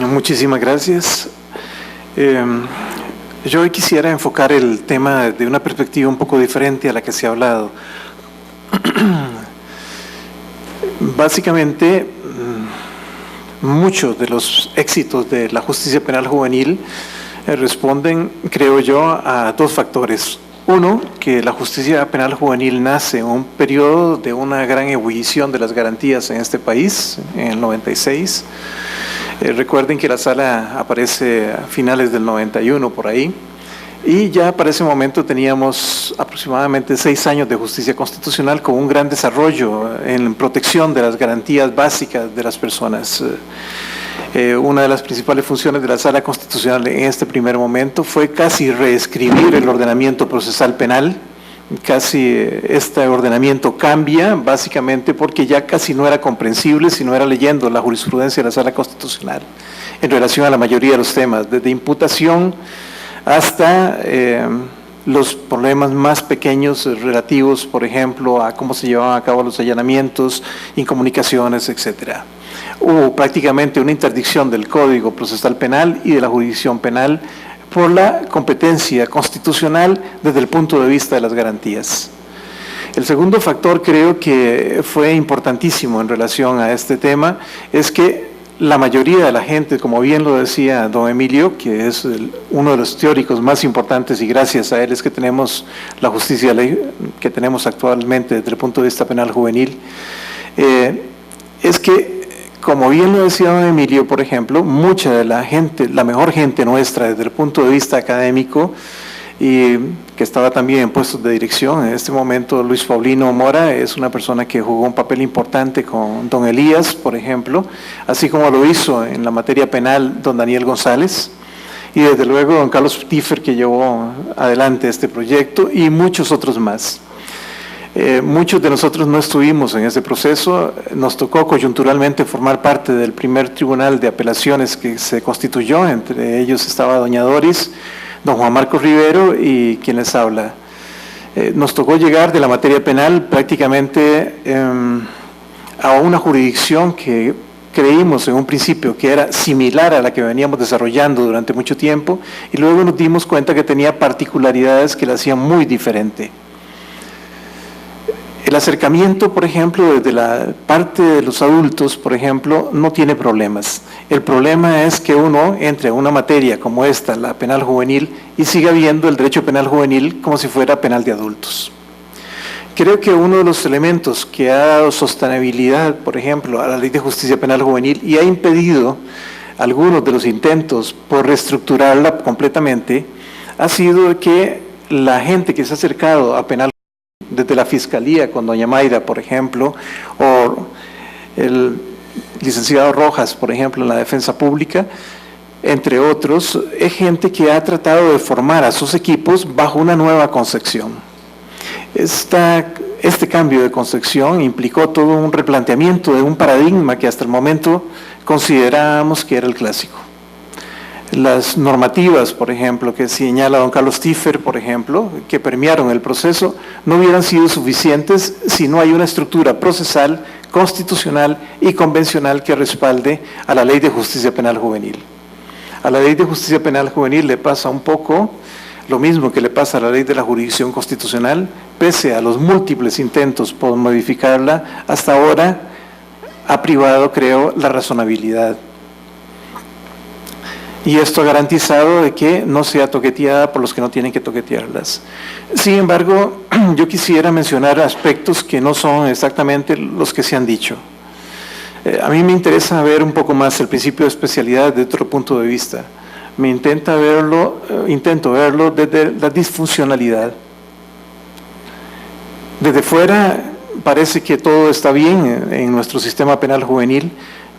Muchísimas gracias. Yo hoy quisiera enfocar el tema de una perspectiva un poco diferente a la que se ha hablado. Básicamente, muchos de los éxitos de la justicia penal juvenil responden, creo yo, a dos factores. Uno, que la justicia penal juvenil nace en un periodo de una gran ebullición de las garantías en este país, en el 96. Recuerden que la sala aparece a finales del 91 por ahí, y ya para ese momento teníamos aproximadamente 6 años de justicia constitucional con un gran desarrollo en protección de las garantías básicas de las personas. Una de las principales funciones de la Sala Constitucional en este primer momento fue casi reescribir el ordenamiento procesal penal. Casi este ordenamiento cambia básicamente porque ya casi no era comprensible si no era leyendo la jurisprudencia de la Sala Constitucional en relación a la mayoría de los temas, desde imputación hasta los problemas más pequeños relativos, por ejemplo, a cómo se llevaban a cabo los allanamientos, incomunicaciones, etcétera. Hubo prácticamente una interdicción del Código Procesal Penal y de la jurisdicción penal por la competencia constitucional desde el punto de vista de las garantías. El segundo factor, creo que fue importantísimo en relación a este tema, es que la mayoría de la gente, como bien lo decía don Emilio, que es uno de los teóricos más importantes, y gracias a él es que tenemos la justicia que tenemos actualmente desde el punto de vista penal juvenil, es que, como bien lo decía don Emilio, por ejemplo, mucha de la gente, la mejor gente nuestra desde el punto de vista académico, y que estaba también en puestos de dirección, en este momento Luis Paulino Mora es una persona que jugó un papel importante con don Elías, por ejemplo, así como lo hizo en la materia penal don Daniel González, y desde luego don Carlos Tiffer, que llevó adelante este proyecto, y muchos otros más. Muchos de nosotros no estuvimos en ese proceso, nos tocó coyunturalmente formar parte del primer tribunal de apelaciones que se constituyó, entre ellos estaba doña Doris, don Juan Marcos Rivero y quien les habla. Nos tocó llegar de la materia penal prácticamente a una jurisdicción que creímos en un principio que era similar a la que veníamos desarrollando durante mucho tiempo, y luego nos dimos cuenta que tenía particularidades que la hacían muy diferente. El acercamiento, por ejemplo, desde la parte de los adultos, por ejemplo, no tiene problemas. El problema es que uno entre a una materia como esta, la penal juvenil, y siga viendo el derecho penal juvenil como si fuera penal de adultos. Creo que uno de los elementos que ha dado sostenibilidad, por ejemplo, a la Ley de Justicia Penal Juvenil y ha impedido algunos de los intentos por reestructurarla completamente, ha sido que la gente que se ha acercado a penal desde la Fiscalía con doña Mayra, por ejemplo, o el licenciado Rojas, por ejemplo, en la Defensa Pública, entre otros, es gente que ha tratado de formar a sus equipos bajo una nueva concepción. Este cambio de concepción implicó todo un replanteamiento de un paradigma que hasta el momento considerábamos que era el clásico. Las normativas, por ejemplo, que señala don Carlos Tiffer, por ejemplo, que permearon el proceso, no hubieran sido suficientes si no hay una estructura procesal, constitucional y convencional que respalde a la Ley de Justicia Penal Juvenil. A la Ley de Justicia Penal Juvenil le pasa un poco lo mismo que le pasa a la Ley de la Jurisdicción Constitucional, pese a los múltiples intentos por modificarla, hasta ahora ha privado, creo, la razonabilidad. Y esto ha garantizado de que no sea toqueteada por los que no tienen que toquetearlas. Sin embargo, yo quisiera mencionar aspectos que no son exactamente los que se han dicho. A mí me interesa ver un poco más el principio de especialidad desde otro punto de vista. Intento verlo desde la disfuncionalidad. Desde fuera parece que todo está bien en nuestro sistema penal juvenil,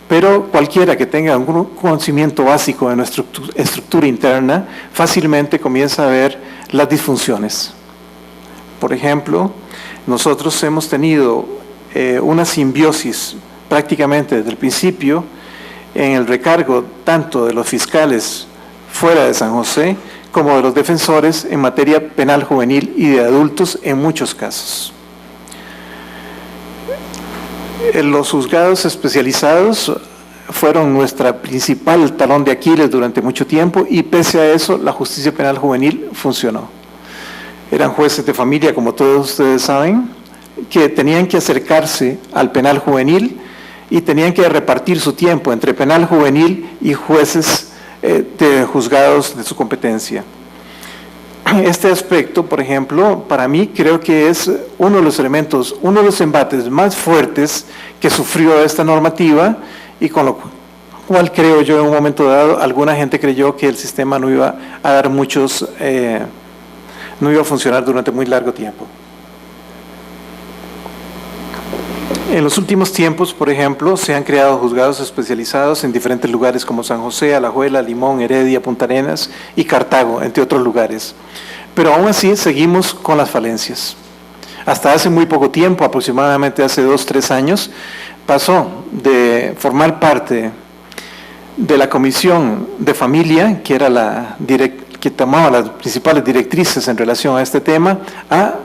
pero cualquiera que tenga algún conocimiento básico de nuestra estructura interna fácilmente comienza a ver las disfunciones. Por ejemplo, nosotros hemos tenido una simbiosis prácticamente desde el principio en el recargo tanto de los fiscales fuera de San José como de los defensores en materia penal juvenil y de adultos en muchos casos. Los juzgados especializados fueron nuestra principal talón de Aquiles durante mucho tiempo y pese a eso la justicia penal juvenil funcionó. Eran jueces de familia, como todos ustedes saben, que tenían que acercarse al penal juvenil y tenían que repartir su tiempo entre penal juvenil y jueces de juzgados de su competencia. Este aspecto, por ejemplo, para mí creo que es uno de los elementos, uno de los embates más fuertes que sufrió esta normativa y con lo cual creo yo en un momento dado alguna gente creyó que el sistema no iba a dar no iba a funcionar durante muy largo tiempo. En los últimos tiempos, por ejemplo, se han creado juzgados especializados en diferentes lugares como San José, Alajuela, Limón, Heredia, Punta Arenas y Cartago, entre otros lugares. Pero aún así seguimos con las falencias. Hasta hace muy poco tiempo, aproximadamente hace 2 o 3 años, pasó de formar parte de la Comisión de Familia, que era que tomaba las principales directrices en relación a este tema, a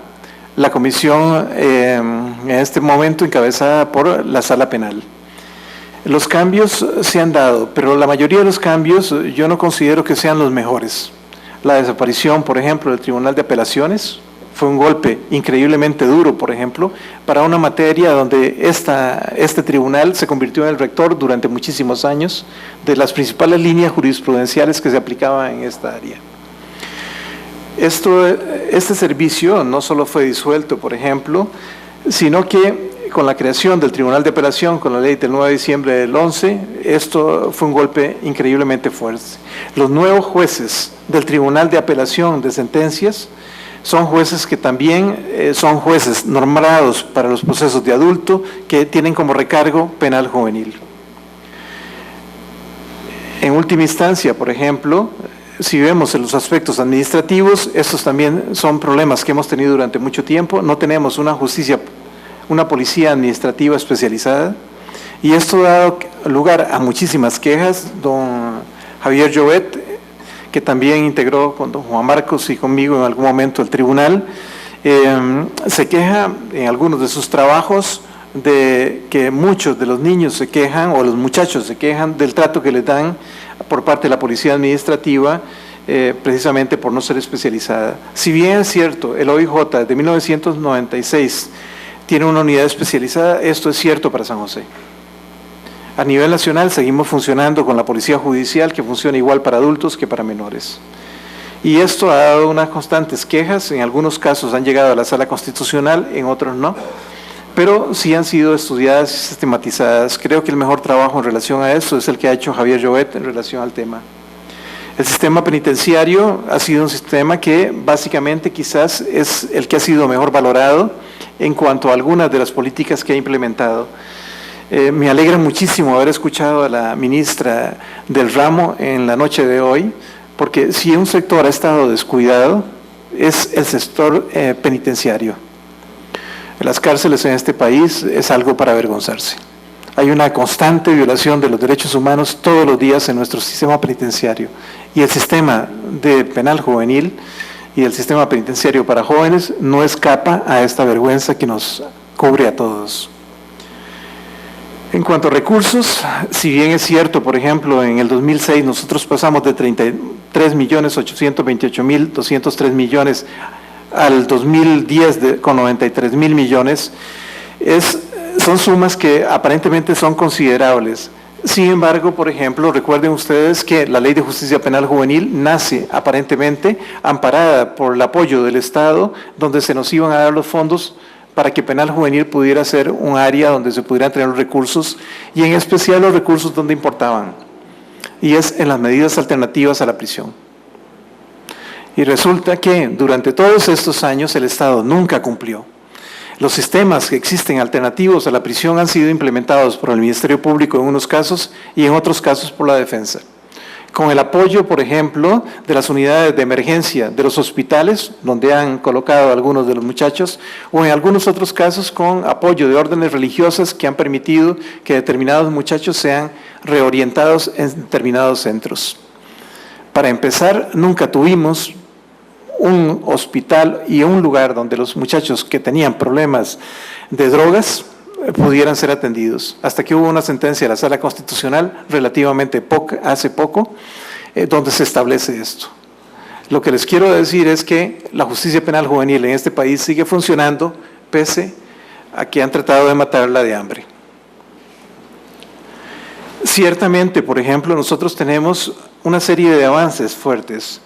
la comisión en este momento encabezada por la Sala Penal. Los cambios se han dado, pero la mayoría de los cambios yo no considero que sean los mejores. La desaparición, por ejemplo, del Tribunal de Apelaciones fue un golpe increíblemente duro, por ejemplo, para una materia donde este tribunal se convirtió en el rector durante muchísimos años de las principales líneas jurisprudenciales que se aplicaban en esta área. Este servicio no solo fue disuelto, por ejemplo, sino que con la creación del Tribunal de Apelación, con la ley del 9 de diciembre del 11, esto fue un golpe increíblemente fuerte. Los nuevos jueces del Tribunal de Apelación de Sentencias son jueces que también son jueces nombrados para los procesos de adulto que tienen como recargo penal juvenil. En última instancia, por ejemplo, si vemos en los aspectos administrativos, estos también son problemas que hemos tenido durante mucho tiempo. No tenemos una policía administrativa especializada y esto ha dado lugar a muchísimas quejas. Don Javier Llobet, que también integró con don Juan Marcos y conmigo en algún momento el tribunal, se queja en algunos de sus trabajos de que muchos de los niños se quejan o los muchachos se quejan del trato que les dan por parte de la policía administrativa, precisamente por no ser especializada. Si bien es cierto, el OIJ de 1996 tiene una unidad especializada, esto es cierto para San José. A nivel nacional seguimos funcionando con la policía judicial que funciona igual para adultos que para menores. Y esto ha dado unas constantes quejas, en algunos casos han llegado a la Sala Constitucional, en otros no, pero sí han sido estudiadas y sistematizadas. Creo que el mejor trabajo en relación a eso es el que ha hecho Javier Llobet en relación al tema. El sistema penitenciario ha sido un sistema que básicamente quizás es el que ha sido mejor valorado en cuanto a algunas de las políticas que ha implementado. Me alegra muchísimo haber escuchado a la ministra del ramo en la noche de hoy, porque si un sector ha estado descuidado, es el sector penitenciario. Las cárceles en este país es algo para avergonzarse. Hay una constante violación de los derechos humanos todos los días en nuestro sistema penitenciario. Y el sistema de penal juvenil y el sistema penitenciario para jóvenes no escapa a esta vergüenza que nos cubre a todos. En cuanto a recursos, si bien es cierto, por ejemplo, en el 2006 nosotros pasamos de 33.828.203 millones al 2010 con 93.000 millones, son sumas que aparentemente son considerables. Sin embargo, por ejemplo, recuerden ustedes que la Ley de Justicia Penal Juvenil nace aparentemente amparada por el apoyo del Estado, donde se nos iban a dar los fondos para que penal juvenil pudiera ser un área donde se pudieran tener los recursos, y en especial los recursos donde importaban, y es en las medidas alternativas a la prisión. Y resulta que durante todos estos años el Estado nunca cumplió. Los sistemas que existen alternativos a la prisión han sido implementados por el Ministerio Público en unos casos y en otros casos por la Defensa. Con el apoyo, por ejemplo, de las unidades de emergencia de los hospitales, donde han colocado a algunos de los muchachos, o en algunos otros casos con apoyo de órdenes religiosas que han permitido que determinados muchachos sean reorientados en determinados centros. Para empezar, nunca tuvimos un hospital y un lugar donde los muchachos que tenían problemas de drogas pudieran ser atendidos, hasta que hubo una sentencia de la Sala Constitucional relativamente hace poco, donde se establece esto. Lo que les quiero decir es que la justicia penal juvenil en este país sigue funcionando, pese a que han tratado de matarla de hambre. Ciertamente, por ejemplo, nosotros tenemos una serie de avances fuertes.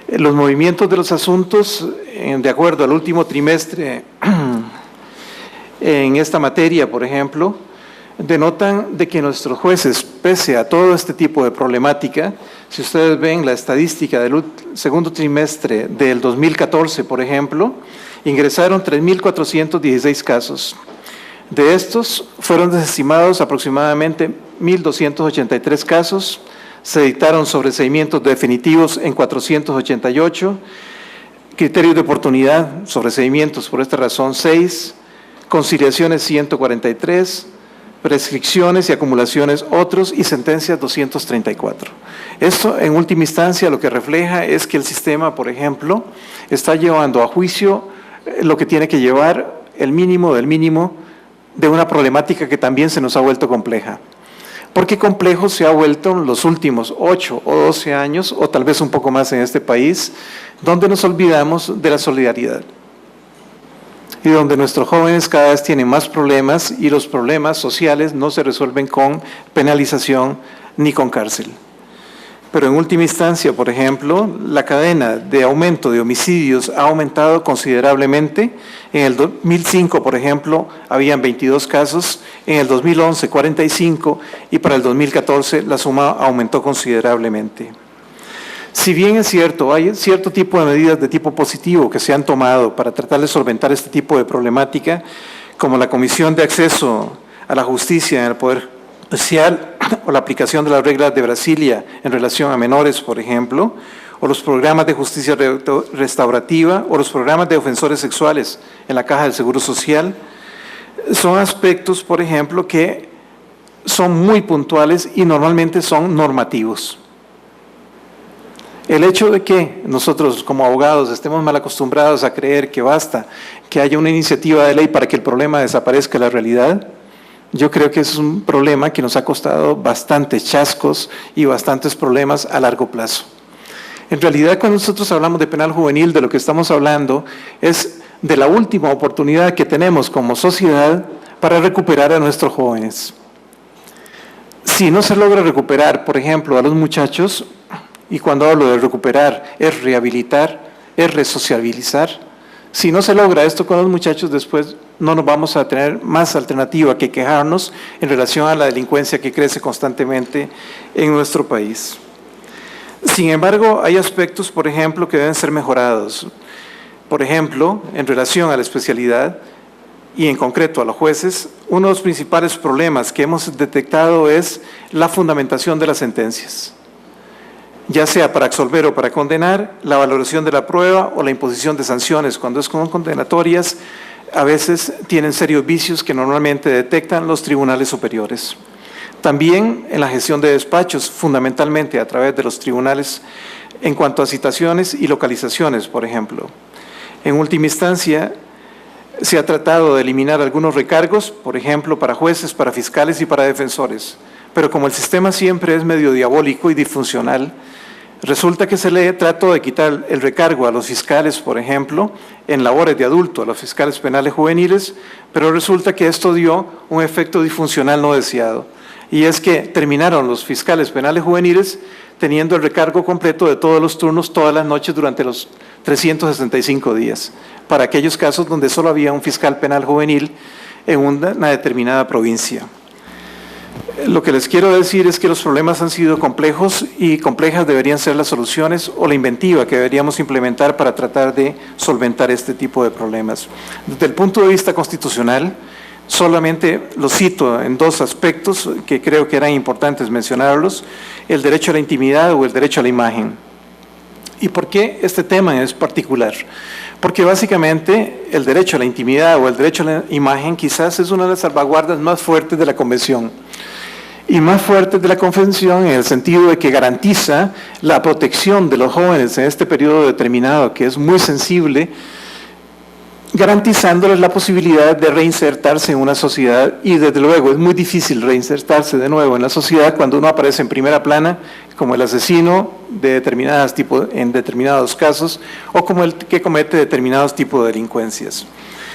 Los movimientos de los asuntos, de acuerdo al último trimestre en esta materia, por ejemplo, denotan de que nuestros jueces, pese a todo este tipo de problemática, si ustedes ven la estadística del segundo trimestre del 2014, por ejemplo, ingresaron 3.416 casos. De estos fueron desestimados aproximadamente 1.283 casos, se dictaron sobreseimientos definitivos en 488, criterios de oportunidad, sobreseimientos por esta razón 6, conciliaciones 143, prescripciones y acumulaciones otros y sentencias 234. Esto en última instancia lo que refleja es que el sistema, por ejemplo, está llevando a juicio lo que tiene que llevar el mínimo del mínimo de una problemática que también se nos ha vuelto compleja. Porque complejo se ha vuelto en los últimos 8 o 12 años, o tal vez un poco más en este país, donde nos olvidamos de la solidaridad. Y donde nuestros jóvenes cada vez tienen más problemas y los problemas sociales no se resuelven con penalización ni con cárcel. Pero en última instancia, por ejemplo, la cadena de aumento de homicidios ha aumentado considerablemente. En el 2005, por ejemplo, habían 22 casos, en el 2011 45 y para el 2014 la suma aumentó considerablemente. Si bien es cierto, hay cierto tipo de medidas de tipo positivo que se han tomado para tratar de solventar este tipo de problemática, como la Comisión de Acceso a la Justicia en el Poder Judicial o la aplicación de las reglas de Brasilia en relación a menores, por ejemplo, o los programas de justicia restaurativa o los programas de ofensores sexuales en la Caja del Seguro Social, son aspectos, por ejemplo, que son muy puntuales y normalmente son normativos. El hecho de que nosotros como abogados estemos mal acostumbrados a creer que basta que haya una iniciativa de ley para que el problema desaparezca de la realidad, yo creo que es un problema que nos ha costado bastantes chascos y bastantes problemas a largo plazo. En realidad, cuando nosotros hablamos de penal juvenil, de lo que estamos hablando es de la última oportunidad que tenemos como sociedad para recuperar a nuestros jóvenes. Si no se logra recuperar, por ejemplo, a los muchachos, y cuando hablo de recuperar es rehabilitar, es resociabilizar. Si no se logra esto con los muchachos, después no nos vamos a tener más alternativa que quejarnos en relación a la delincuencia que crece constantemente en nuestro país. Sin embargo, hay aspectos, por ejemplo, que deben ser mejorados. Por ejemplo, en relación a la especialidad y en concreto a los jueces, uno de los principales problemas que hemos detectado es la fundamentación de las sentencias, ya sea para absolver o para condenar, la valoración de la prueba o la imposición de sanciones. Cuando son condenatorias, a veces tienen serios vicios que normalmente detectan los tribunales superiores. También en la gestión de despachos, fundamentalmente a través de los tribunales, en cuanto a citaciones y localizaciones, por ejemplo. En última instancia, se ha tratado de eliminar algunos recargos, por ejemplo, para jueces, para fiscales y para defensores. Pero como el sistema siempre es medio diabólico y disfuncional, resulta que se le trató de quitar el recargo a los fiscales, por ejemplo, en labores de adulto, a los fiscales penales juveniles, pero resulta que esto dio un efecto disfuncional no deseado. Y es que terminaron los fiscales penales juveniles teniendo el recargo completo de todos los turnos, todas las noches durante los 365 días, para aquellos casos donde solo había un fiscal penal juvenil en una determinada provincia. Lo que les quiero decir es que los problemas han sido complejos y complejas deberían ser las soluciones o la inventiva que deberíamos implementar para tratar de solventar este tipo de problemas. Desde el punto de vista constitucional, solamente lo cito en dos aspectos que creo que eran importantes mencionarlos: el derecho a la intimidad o el derecho a la imagen. ¿Y por qué este tema es particular? Porque básicamente el derecho a la intimidad o el derecho a la imagen quizás es una de las salvaguardas más fuertes de la Convención. Y más fuertes de la Convención en el sentido de que garantiza la protección de los jóvenes en este periodo determinado, que es muy sensible garantizándoles la posibilidad de reinsertarse en una sociedad, y desde luego es muy difícil reinsertarse de nuevo en la sociedad cuando uno aparece en primera plana como el asesino en determinados casos, o como el que comete determinados tipos de delincuencias.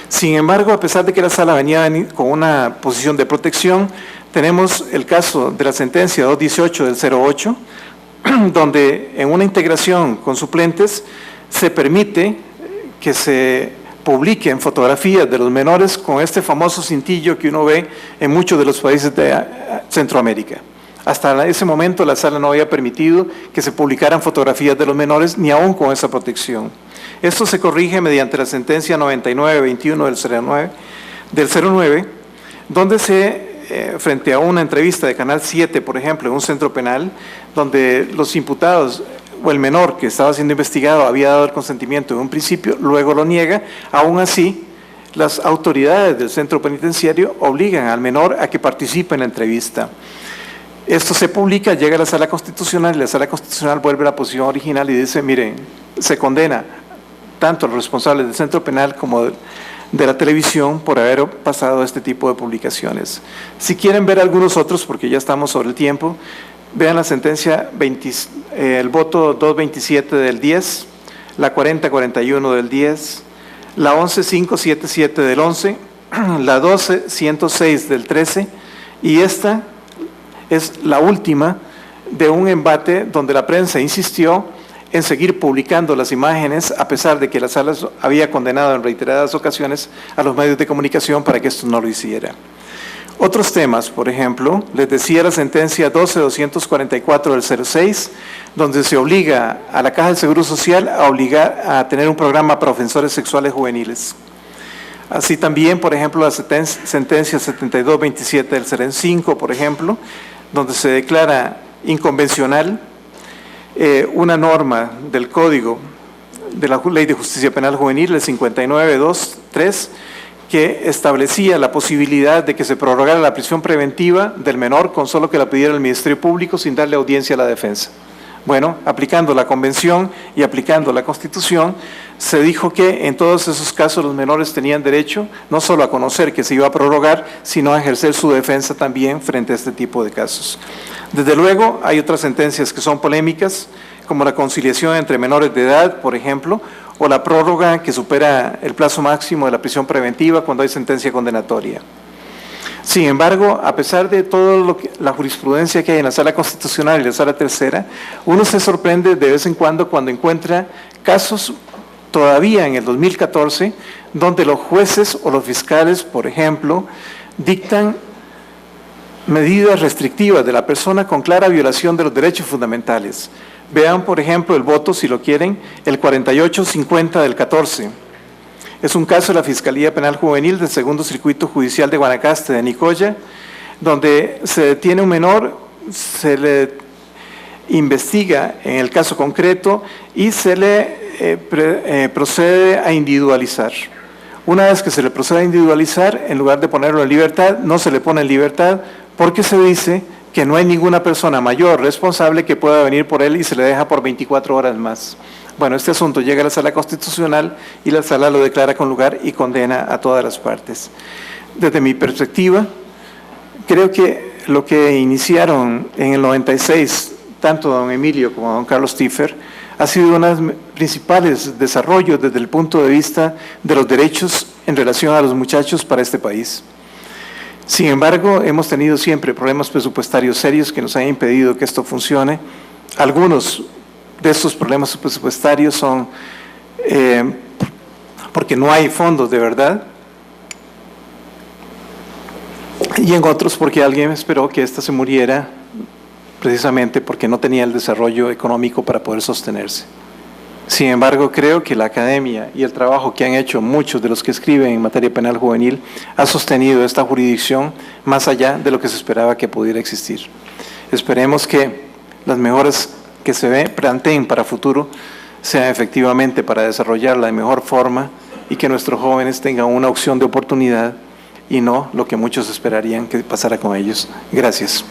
Sin embargo, a pesar de que la sala venía con una posición de protección, tenemos el caso de la sentencia 218 del 08, donde en una integración con suplentes se permite que se publiquen fotografías de los menores con este famoso cintillo que uno ve en muchos de los países de Centroamérica. Hasta ese momento la sala no había permitido que se publicaran fotografías de los menores, ni aún con esa protección. Esto se corrige mediante la sentencia 99-21 del 09, donde frente a una entrevista de Canal 7, por ejemplo, en un centro penal, donde los imputados o el menor que estaba siendo investigado había dado el consentimiento en un principio, luego lo niega, aún así las autoridades del centro penitenciario obligan al menor a que participe en la entrevista. Esto se publica, llega a la Sala Constitucional y la Sala Constitucional vuelve a la posición original y dice, miren, se condena tanto a los responsables del centro penal como de la televisión por haber pasado este tipo de publicaciones. Si quieren ver algunos otros, porque ya estamos sobre el tiempo, vean la sentencia, el voto 227 del 10, la 4041 del 10, la 11577 del 11, la 12106 del 13, y esta es la última de un embate donde la prensa insistió en seguir publicando las imágenes, a pesar de que la sala había condenado en reiteradas ocasiones a los medios de comunicación para que esto no lo hiciera. Otros temas, por ejemplo, les decía la sentencia 12244 del 06, donde se obliga a la Caja del Seguro Social a tener un programa para ofensores sexuales juveniles. Así también, por ejemplo, la sentencia 7227 del Seren 5, por ejemplo, donde se declara inconvencional una norma del Código de la Ley de Justicia Penal Juvenil, el 5923, que establecía la posibilidad de que se prorrogara la prisión preventiva del menor con solo que la pidiera el Ministerio Público sin darle audiencia a la defensa. Bueno, aplicando la Convención y aplicando la Constitución, se dijo que en todos esos casos los menores tenían derecho no solo a conocer que se iba a prorrogar, sino a ejercer su defensa también frente a este tipo de casos. Desde luego, hay otras sentencias que son polémicas, como la conciliación entre menores de edad, por ejemplo, o la prórroga que supera el plazo máximo de la prisión preventiva cuando hay sentencia condenatoria. Sin embargo, a pesar de toda la jurisprudencia que hay en la Sala Constitucional y la Sala Tercera, uno se sorprende de vez en cuando encuentra casos todavía en el 2014, donde los jueces o los fiscales, por ejemplo, dictan medidas restrictivas de la persona con clara violación de los derechos fundamentales. Vean, por ejemplo, el voto, si lo quieren, el 4850 del 14. Es un caso de la Fiscalía Penal Juvenil del Segundo Circuito Judicial de Guanacaste, de Nicoya, donde se detiene un menor, se le investiga en el caso concreto y se le procede a individualizar. Una vez que se le procede a individualizar, en lugar de ponerlo en libertad, no se le pone en libertad porque se dice que no hay ninguna persona mayor responsable que pueda venir por él y se le deja por 24 horas más. Bueno, este asunto llega a la Sala Constitucional y la Sala lo declara con lugar y condena a todas las partes. Desde mi perspectiva, creo que lo que iniciaron en el 96, tanto don Emilio como don Carlos Tiffer, ha sido uno de los principales desarrollos desde el punto de vista de los derechos en relación a los muchachos para este país. Sin embargo, hemos tenido siempre problemas presupuestarios serios que nos han impedido que esto funcione. Algunos de estos problemas presupuestarios son porque no hay fondos de verdad, y en otros porque alguien esperó que ésta se muriera precisamente porque no tenía el desarrollo económico para poder sostenerse. Sin embargo, creo que la academia y el trabajo que han hecho muchos de los que escriben en materia penal juvenil ha sostenido esta jurisdicción más allá de lo que se esperaba que pudiera existir. Esperemos que las mejoras que se planteen para futuro sean efectivamente para desarrollarla de mejor forma y que nuestros jóvenes tengan una opción de oportunidad y no lo que muchos esperarían que pasara con ellos. Gracias.